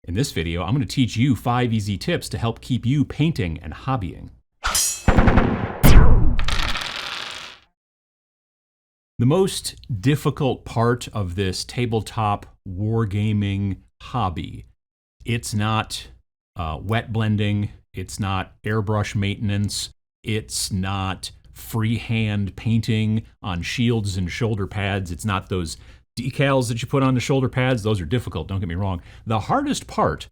In this video, I'm going to teach you 5 easy tips to help keep you painting and hobbying. The most difficult part of this tabletop wargaming hobby, it's not wet blending, it's not airbrush maintenance, it's not freehand painting on shields and shoulder pads, it's not those decals that you put on the shoulder pads. Those are difficult, don't get me wrong. The hardest part,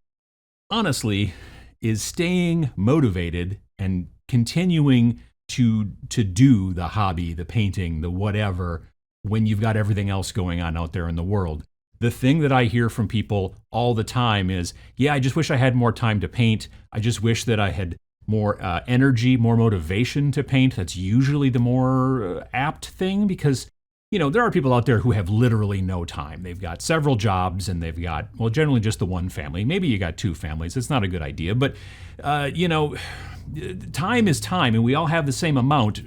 honestly, is staying motivated and continuing to do the hobby, the painting, the whatever, when you've got everything else going on out there in the world. The thing that I hear from people all the time is, yeah, I just wish I had more time to paint. I just wish that I had more energy, more motivation to paint. That's usually the more apt thing because, you know, there are people out there who have literally no time. They've got several jobs and they've got, well, generally just the one family. Maybe you got 2 families. It's not a good idea. But, time is time and we all have the same amount,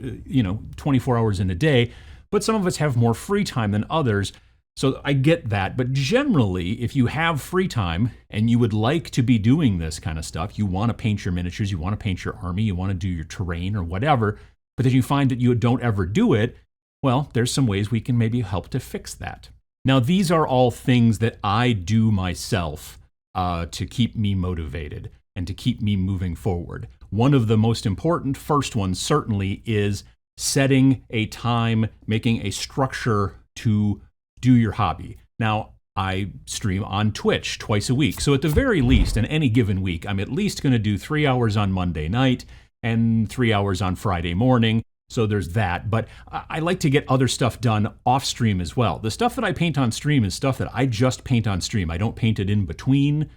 24 hours in a day. But some of us have more free time than others. So I get that. But generally, if you have free time and you would like to be doing this kind of stuff, you want to paint your miniatures, you want to paint your army, you want to do your terrain or whatever, but then you find that you don't ever do it, well, there's some ways we can maybe help to fix that. Now, these are all things that I do myself to keep me motivated and to keep me moving forward. One of the most important first ones certainly is setting a time, making a structure to do your hobby. Now, I stream on Twitch twice a week. So at the very least, in any given week, I'm at least going to do 3 hours on Monday night and 3 hours on Friday morning. So there's that, but I like to get other stuff done off stream as well. The stuff that I paint on stream is stuff that I just paint on stream. I don't paint it in between,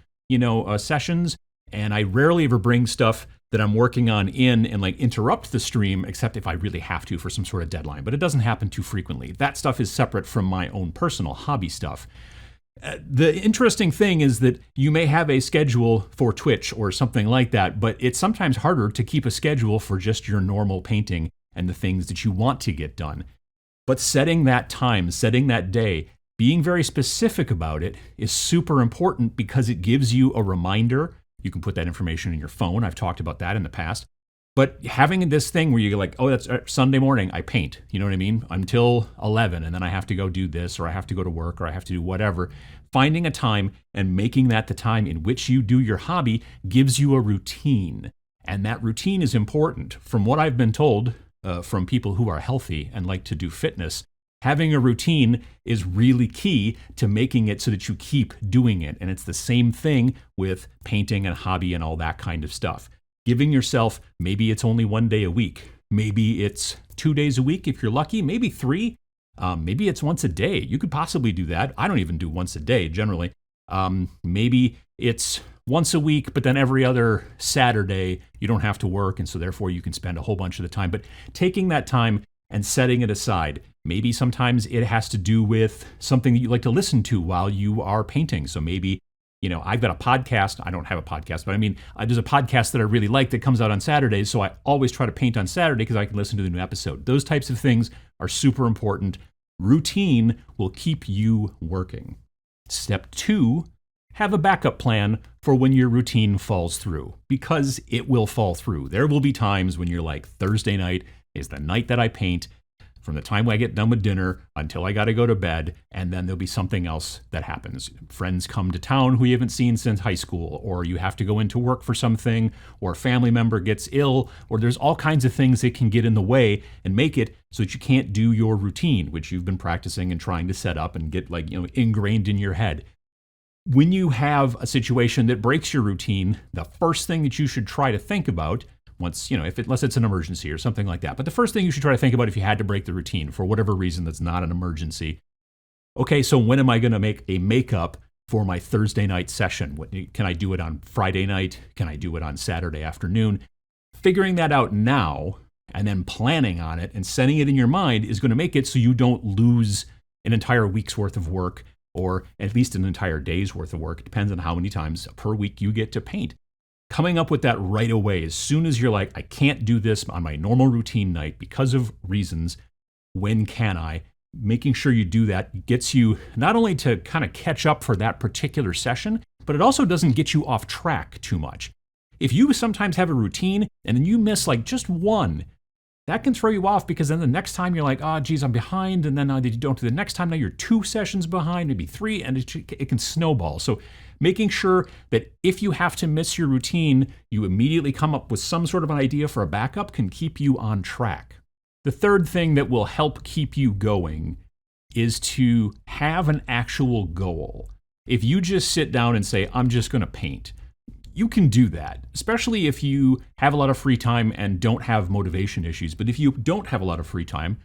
sessions, and I rarely ever bring stuff that I'm working on in and like interrupt the stream, except if I really have to for some sort of deadline, but it doesn't happen too frequently. That stuff is separate from my own personal hobby stuff. The interesting thing is that you may have a schedule for Twitch or something like that, but it's sometimes harder to keep a schedule for just your normal painting and the things that you want to get done. But setting that time, setting that day, being very specific about it is super important because it gives you a reminder. You can put that information in your phone. I've talked about that in the past. But having this thing where you're like, oh, that's Sunday morning, I paint. You know what I mean? Until 11, and then I have to go do this, or I have to go to work, or I have to do whatever. Finding a time and making that the time in which you do your hobby gives you a routine. And that routine is important. From what I've been told, from people who are healthy and like to do fitness, having a routine is really key to making it so that you keep doing it. And it's the same thing with painting and hobby and all that kind of stuff. Giving yourself, maybe it's only 1 day a week. Maybe it's 2 days a week if you're lucky. Maybe 3. Maybe it's once a day. You could possibly do that. I don't even do once a day generally. Maybe it's once a week, but then every other Saturday you don't have to work, and so therefore you can spend a whole bunch of the time. But taking that time and setting it aside, maybe sometimes it has to do with something that you like to listen to while you are painting. So maybe, I've got a podcast. I don't have a podcast, but there's a podcast that I really like that comes out on Saturdays, so I always try to paint on Saturday because I can listen to the new episode. Those types of things are super important. Routine will keep you working. Step 2, have a backup plan for when your routine falls through, because it will fall through. There will be times when you're like, Thursday night is the night that I paint, from the time I get done with dinner until I got to go to bed, and then there'll be something else that happens. Friends come to town who you haven't seen since high school, or you have to go into work for something, or a family member gets ill, or there's all kinds of things that can get in the way and make it so that you can't do your routine, which you've been practicing and trying to set up and get ingrained in your head. When you have a situation that breaks your routine, the first thing that you should try to think about, unless it's an emergency or something like that, but the first thing you should try to think about if you had to break the routine for whatever reason that's not an emergency, okay, so when am I going to make a makeup for my Thursday night session? Can I do it on Friday night? Can I do it on Saturday afternoon? Figuring that out now and then planning on it and setting it in your mind is going to make it so you don't lose an entire week's worth of work, or at least an entire day's worth of work. It depends on how many times per week you get to paint. Coming up with that right away, as soon as you're like, I can't do this on my normal routine night because of reasons, when can I? Making sure you do that gets you not only to kind of catch up for that particular session, but it also doesn't get you off track too much. If you sometimes have a routine and then you miss like just one, that can throw you off, because then the next time you're like, oh, geez, I'm behind. And then you don't do the next time. Now you're 2 sessions behind, maybe 3, and it can snowball. So making sure that if you have to miss your routine, you immediately come up with some sort of an idea for a backup can keep you on track. The third thing that will help keep you going is to have an actual goal. If you just sit down and say, I'm just going to paint, you can do that, especially if you have a lot of free time and don't have motivation issues. But if you don't have a lot of free time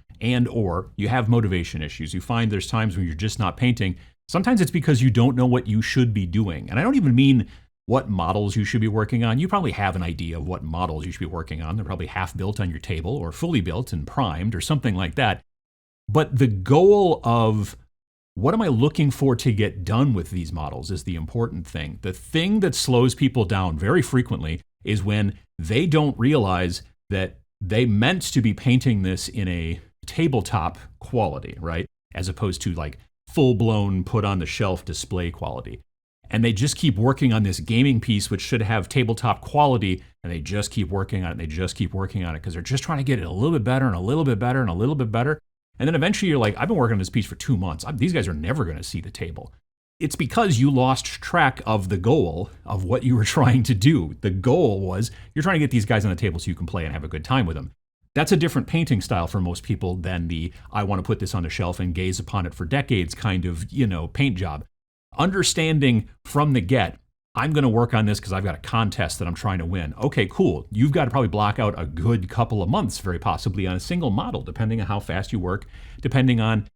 or you have motivation issues, you find there's times when you're just not painting, sometimes it's because you don't know what you should be doing. And I don't even mean what models you should be working on. You probably have an idea of what models you should be working on. They're probably half built on your table or fully built and primed or something like that. But the goal of what am I looking for to get done with these models is the important thing. The thing that slows people down very frequently is when they don't realize that they meant to be painting this in a tabletop quality, right? As opposed to like full-blown put on the shelf display quality. And they just keep working on this gaming piece, which should have tabletop quality, and they just keep working on it, and they just keep working on it because they're just trying to get it a little bit better and a little bit better and a little bit better. And then eventually you're like, I've been working on this piece for 2 months. These guys are never going to see the table. It's because you lost track of the goal of what you were trying to do. The goal was you're trying to get these guys on the table so you can play and have a good time with them. That's a different painting style for most people than the I want to put this on the shelf and gaze upon it for decades kind of, paint job. Understanding from the get, I'm going to work on this because I've got a contest that I'm trying to win. Okay, cool. You've got to probably block out a good couple of months, very possibly, on a single model, depending on how fast you work, depending on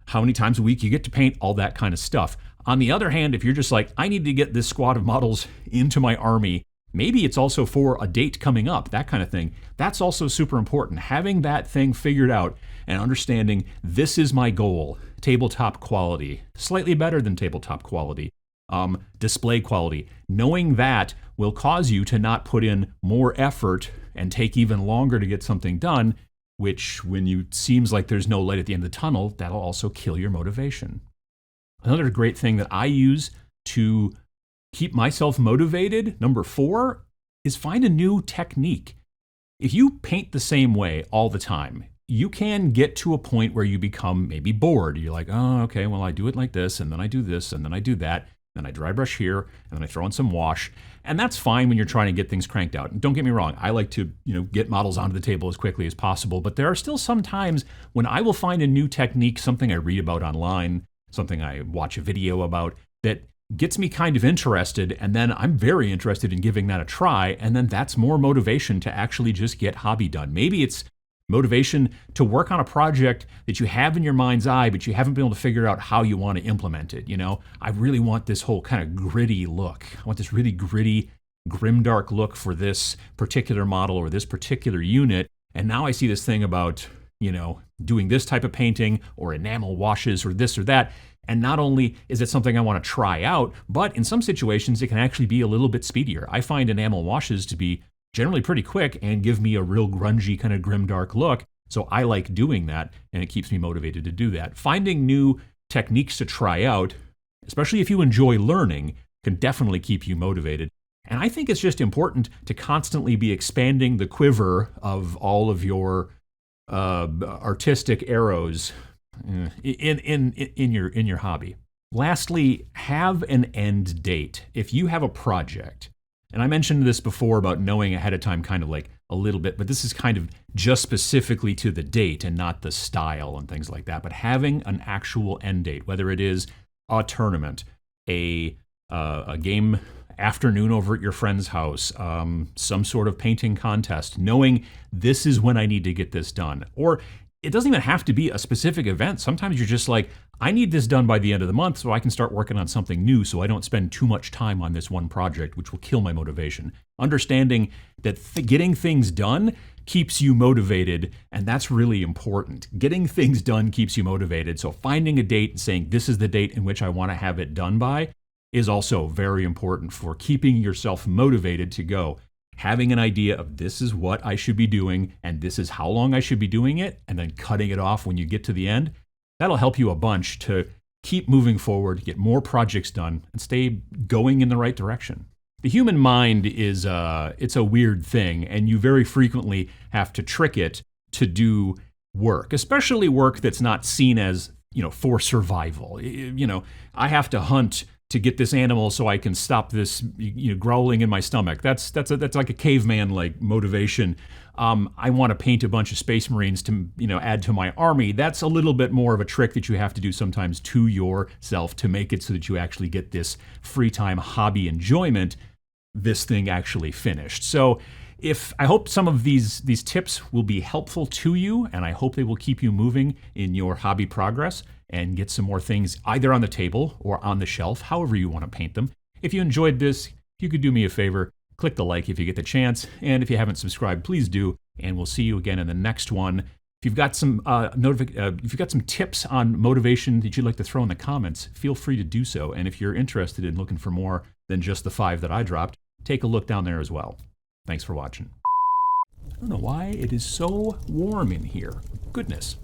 how many times a week you get to paint, all that kind of stuff. On the other hand, if you're just like, I need to get this squad of models into my army, maybe it's also for a date coming up, that kind of thing. That's also super important. Having that thing figured out and understanding this is my goal, tabletop quality, slightly better than tabletop quality. Display quality. Knowing that will cause you to not put in more effort and take even longer to get something done, which when you seems like there's no light at the end of the tunnel, that'll also kill your motivation. Another great thing that I use to keep myself motivated, number 4, is find a new technique. If you paint the same way all the time, you can get to a point where you become maybe bored. You're like, oh, okay, well, I do it like this, and then I do this, and then I do that. Then I dry brush here, and then I throw in some wash. And that's fine when you're trying to get things cranked out. And don't get me wrong, I like to, get models onto the table as quickly as possible. But there are still some times when I will find a new technique, something I read about online, something I watch a video about, that gets me kind of interested. And then I'm very interested in giving that a try. And then that's more motivation to actually just get hobby done. Maybe it's motivation to work on a project that you have in your mind's eye, but you haven't been able to figure out how you want to implement it. I really want this whole kind of gritty look. I want this really gritty, grimdark look for this particular model or this particular unit. And now I see this thing about, doing this type of painting or enamel washes or this or that. And not only is it something I want to try out, but in some situations, it can actually be a little bit speedier. I find enamel washes to be generally pretty quick and give me a real grungy kind of grimdark look. So I like doing that, and it keeps me motivated to do that. Finding new techniques to try out, especially if you enjoy learning, can definitely keep you motivated. And I think it's just important to constantly be expanding the quiver of all of your artistic arrows in your hobby. Lastly, have an end date. If you have a project, and I mentioned this before about knowing ahead of time kind of like a little bit, but this is kind of just specifically to the date and not the style and things like that. But having an actual end date, whether it is a tournament, a game afternoon over at your friend's house, some sort of painting contest, knowing this is when I need to get this done. Or it doesn't even have to be a specific event. Sometimes you're just like, I need this done by the end of the month so I can start working on something new so I don't spend too much time on this one project, which will kill my motivation. Understanding that getting things done keeps you motivated, and that's really important. Getting things done keeps you motivated. So finding a date and saying, this is the date in which I want to have it done by, is also very important for keeping yourself motivated to go. Having an idea of this is what I should be doing and this is how long I should be doing it, and then cutting it off when you get to the end, that'll help you a bunch to keep moving forward, get more projects done, and stay going in the right direction. The human mind is it's a weird thing, and you very frequently have to trick it to do work, especially work that's not seen as, for survival. I have to hunt to get this animal so I can stop this, growling in my stomach. That's like a caveman like motivation. I want to paint a bunch of Space Marines to, add to my army. That's a little bit more of a trick that you have to do sometimes to yourself to make it so that you actually get this free time hobby enjoyment, this thing actually finished. So I hope some of these tips will be helpful to you, and I hope they will keep you moving in your hobby progress and get some more things either on the table or on the shelf, however you want to paint them. If you enjoyed this, if you could do me a favor, click the like if you get the chance, and if you haven't subscribed, please do, and we'll see you again in the next one. If you've got some if you've got some tips on motivation that you'd like to throw in the comments, feel free to do so. And if you're interested in looking for more than just the 5 that I dropped, take a look down there as well. Thanks for watching. I don't know why it is so warm in here. Goodness.